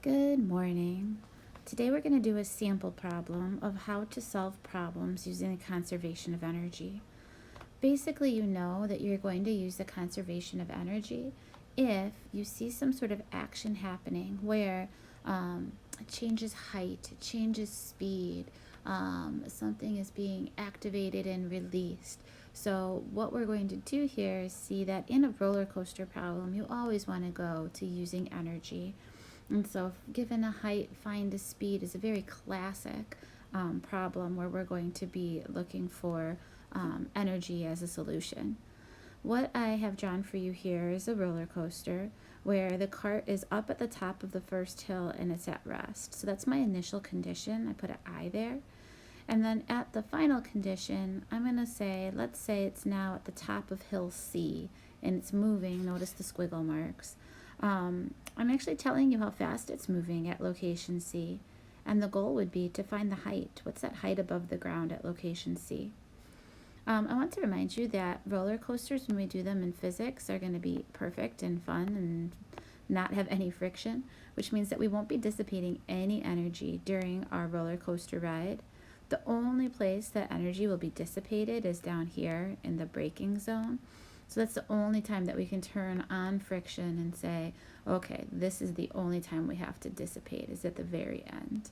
Good morning. Today we're going to do a sample problem of how to solve problems using the conservation of energy. Basically, you know that you're going to use the conservation of energy if you see some sort of action happening where it changes height, it changes speed, something is being activated and released. So what we're going to do here is see that in a roller coaster problem, you always want to go to using energy. And so, given a height, find a speed is a very classic problem where we're going to be looking for energy as a solution. What I have drawn for you here is a roller coaster where the cart is up at the top of the first hill and it's at rest. So that's my initial condition. I put an I there. And then at the final condition, I'm going to say, let's say it's now at the top of hill C and it's moving. Notice the squiggle marks. I'm actually telling you how fast it's moving at location C, and the goal would be to find the height. What's that height above the ground at location C? I want to remind you that roller coasters, when we do them in physics, are going to be perfect and fun and not have any friction, which means that we won't be dissipating any energy during our roller coaster ride. The only place that energy will be dissipated is down here in the braking zone. So that's the only time that we can turn on friction and say, okay, this is the only time we have to dissipate, is at the very end.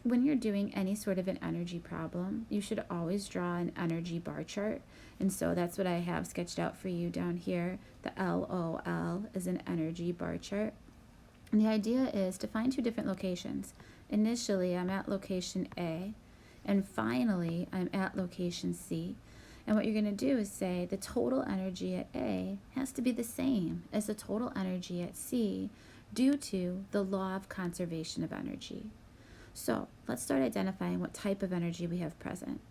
When you're doing any sort of an energy problem, you should always draw an energy bar chart. And so that's what I have sketched out for you down here. The LOL is an energy bar chart. And the idea is to find two different locations. Initially, I'm at location A, and finally, I'm at location C. And what you're going to do is say the total energy at A has to be the same as the total energy at C due to the law of conservation of energy. So let's start identifying what type of energy we have present.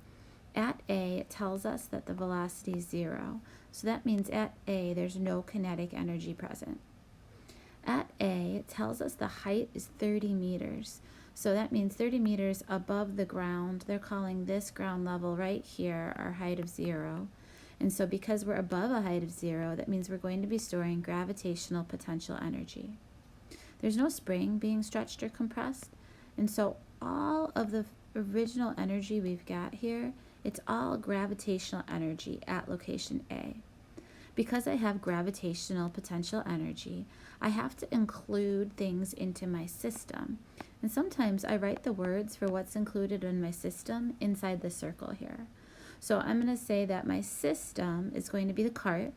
At A, it tells us that the velocity is 0. So that means at A, there's no kinetic energy present. At A, it tells us the height is 30 meters. So that means 30 meters above the ground. They're calling this ground level right here our height of 0. And so because we're above a height of 0, that means we're going to be storing gravitational potential energy. There's no spring being stretched or compressed. And so all of the original energy we've got here, it's all gravitational energy at location A. Because I have gravitational potential energy, I have to include things into my system. And sometimes I write the words for what's included in my system inside the circle here. So I'm going to say that my system is going to be the cart,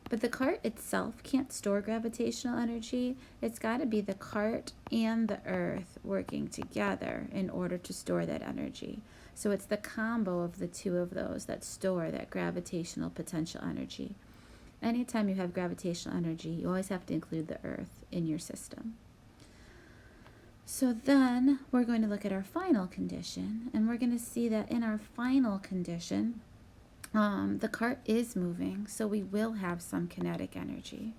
but the cart itself can't store gravitational energy. It's got to be the cart and the earth working together in order to store that energy. So it's the combo of the two of those that store that gravitational potential energy. Anytime you have gravitational energy, you always have to include the earth in your system. So then we're going to look at our final condition, and we're going to see that in our final condition, the cart is moving, so we will have some kinetic energy.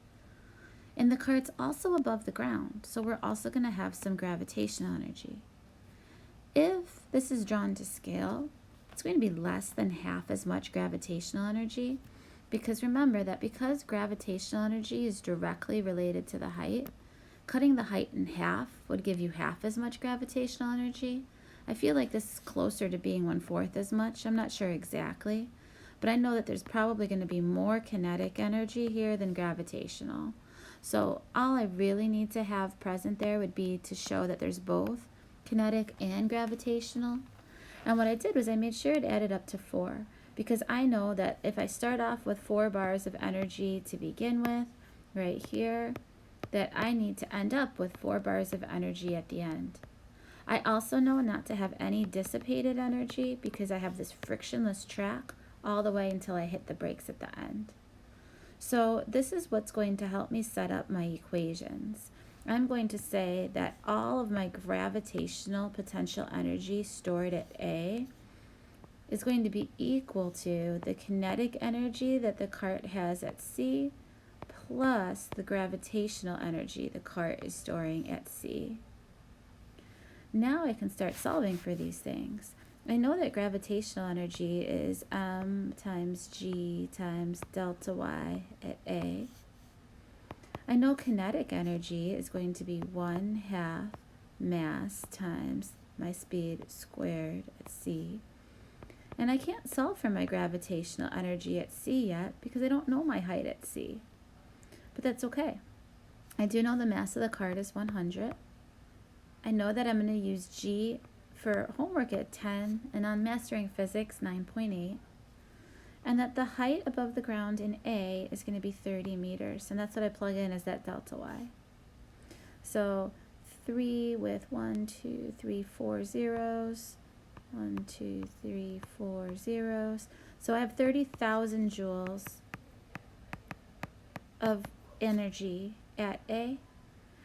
And the cart's also above the ground, so we're also going to have some gravitational energy. If this is drawn to scale, it's going to be less than half as much gravitational energy, because remember that because gravitational energy is directly related to the height, cutting the height in half would give you half as much gravitational energy. I feel like this is closer to being 1/4 as much. I'm not sure exactly, but I know that there's probably going to be more kinetic energy here than gravitational. So all I really need to have present there would be to show that there's both kinetic and gravitational. And what I did was I made sure it added up to 4, because I know that if I start off with 4 bars of energy to begin with, right here, that I need to end up with 4 bars of energy at the end. I also know not to have any dissipated energy because I have this frictionless track all the way until I hit the brakes at the end. So this is what's going to help me set up my equations. I'm going to say that all of my gravitational potential energy stored at A is going to be equal to the kinetic energy that the cart has at C plus the gravitational energy the cart is storing at C. Now I can start solving for these things. I know that gravitational energy is m times g times delta y at A. I know kinetic energy is going to be 1/2 mass times my speed squared at c. And I can't solve for my gravitational energy at c yet because I don't know my height at c. But that's okay. I do know the mass of the cart is 100. I know that I'm going to use G for homework at 10 and on Mastering Physics 9.8. And that the height above the ground in A is going to be 30 meters. And that's what I plug in as that delta Y. So 3 with 1, 2, 3, 4 zeros. 1, 2, 3, 4 zeros. So I have 30,000 joules of energy at A.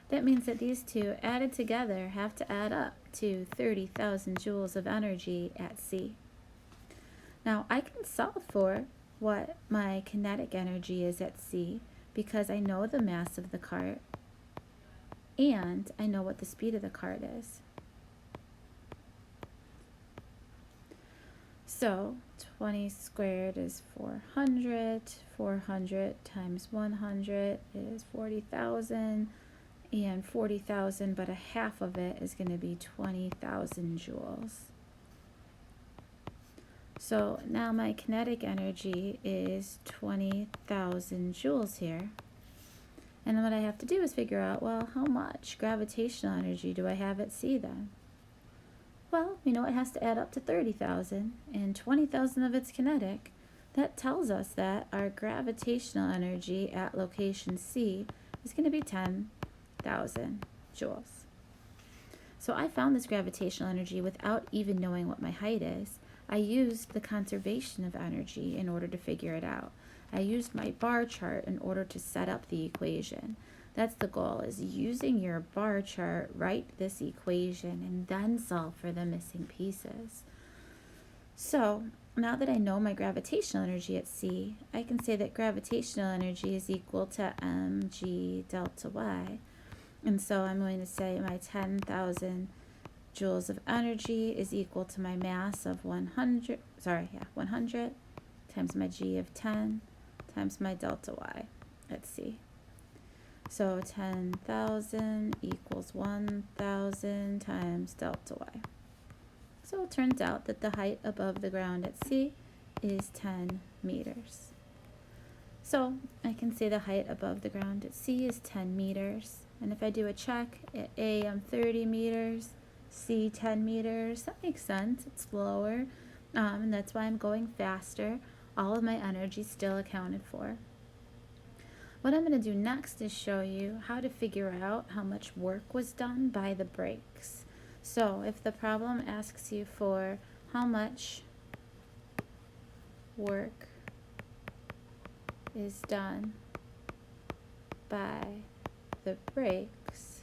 That means that these two added together have to add up to 30,000 joules of energy at C. Now I can solve for what my kinetic energy is at C because I know the mass of the cart and I know what the speed of the cart is. So 20 squared is 400. 400 times 100 is 40,000. And 40,000, but a half of it is going to be 20,000 joules. So now my kinetic energy is 20,000 joules here. And then what I have to do is figure out, well, how much gravitational energy do I have at C then? Well, we know it has to add up to 30,000, and 20,000 of it's kinetic. That tells us that our gravitational energy at location C is going to be 10,000 joules. So I found this gravitational energy without even knowing what my height is. I used the conservation of energy in order to figure it out. I used my bar chart in order to set up the equation. That's the goal, is using your bar chart, write this equation, and then solve for the missing pieces. So now that I know my gravitational energy at C, I can say that gravitational energy is equal to mg delta y. And so I'm going to say my 10,000 joules of energy is equal to my mass of 100 times my g of 10 times my delta y at C. So 10,000 equals 1,000 times delta y. So it turns out that the height above the ground at C is 10 meters. So I can say the height above the ground at C is 10 meters. And if I do a check, at A I'm 30 meters, C 10 meters. That makes sense. It's lower. And that's why I'm going faster. All of my energy is still accounted for. What I'm going to do next is show you how to figure out how much work was done by the brakes. So if the problem asks you for how much work is done by the brakes,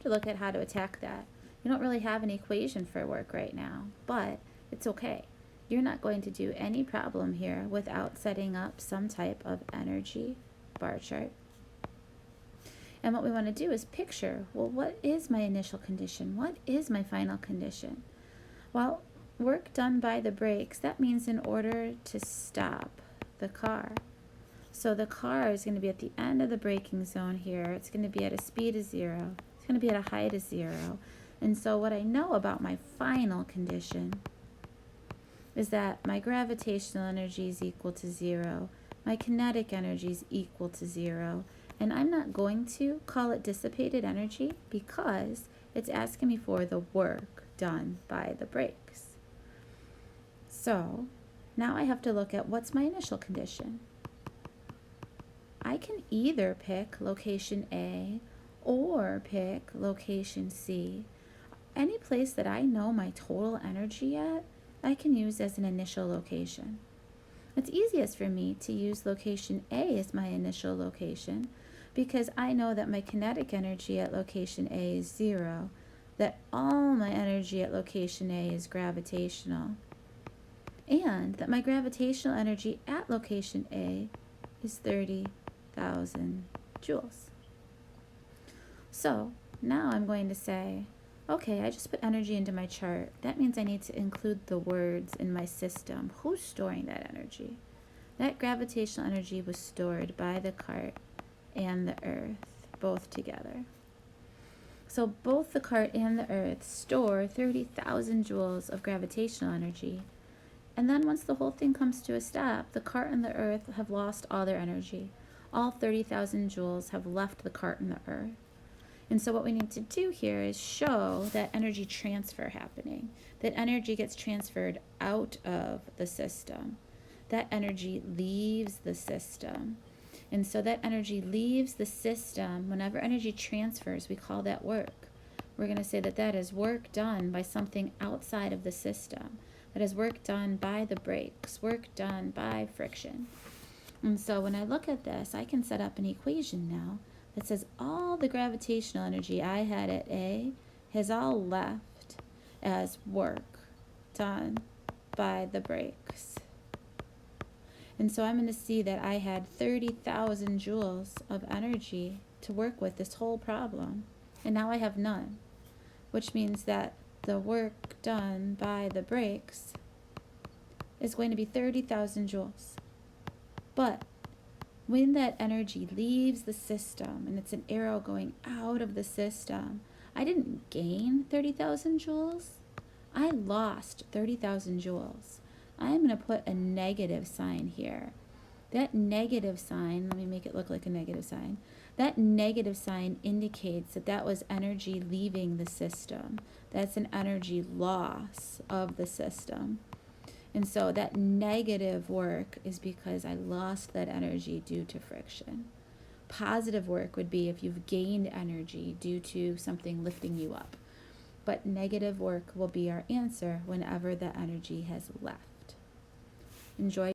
to look at how to attack that. You don't really have an equation for work right now, but it's okay. You're not going to do any problem here without setting up some type of energy bar chart. And what we want to do is picture, well, what is my initial condition? What is my final condition? Well, work done by the brakes, that means in order to stop the car. So the car is going to be at the end of the braking zone here. It's going to be at a speed of 0. It's going to be at a height of 0. And so what I know about my final condition is that my gravitational energy is equal to 0. My kinetic energy is equal to 0. And I'm not going to call it dissipated energy because it's asking me for the work done by the brakes. So now I have to look at what's my initial condition. I can either pick location A or pick location C. Any place that I know my total energy at, I can use as an initial location. It's easiest for me to use location A as my initial location because I know that my kinetic energy at location A is 0, that all my energy at location A is gravitational, and that my gravitational energy at location A is 30,000 joules. So now I'm going to say, okay, I just put energy into my chart. That means I need to include the words in my system. Who's storing that energy? That gravitational energy was stored by the cart and the earth, both together. So both the cart and the earth store 30,000 joules of gravitational energy. And then once the whole thing comes to a stop, the cart and the earth have lost all their energy. All 30,000 joules have left the cart and the earth. And so what we need to do here is show that energy transfer happening, that energy gets transferred out of the system. That energy leaves the system. And so that energy leaves the system. Whenever energy transfers, we call that work. We're going to say that that is work done by something outside of the system. That is work done by the brakes, work done by friction. And so when I look at this, I can set up an equation now that says all the gravitational energy I had at A has all left as work done by the brakes. And so I'm going to see that I had 30,000 joules of energy to work with this whole problem. And now I have none, which means that the work done by the brakes is going to be 30,000 joules. But when that energy leaves the system, and it's an arrow going out of the system, I didn't gain 30,000 joules. I lost 30,000 joules. I'm going to put a negative sign here. That negative sign, let me make it look like a negative sign. That negative sign indicates that that was energy leaving the system. That's an energy loss of the system. And so that negative work is because I lost that energy due to friction. Positive work would be if you've gained energy due to something lifting you up. But negative work will be our answer whenever the energy has left. Enjoy.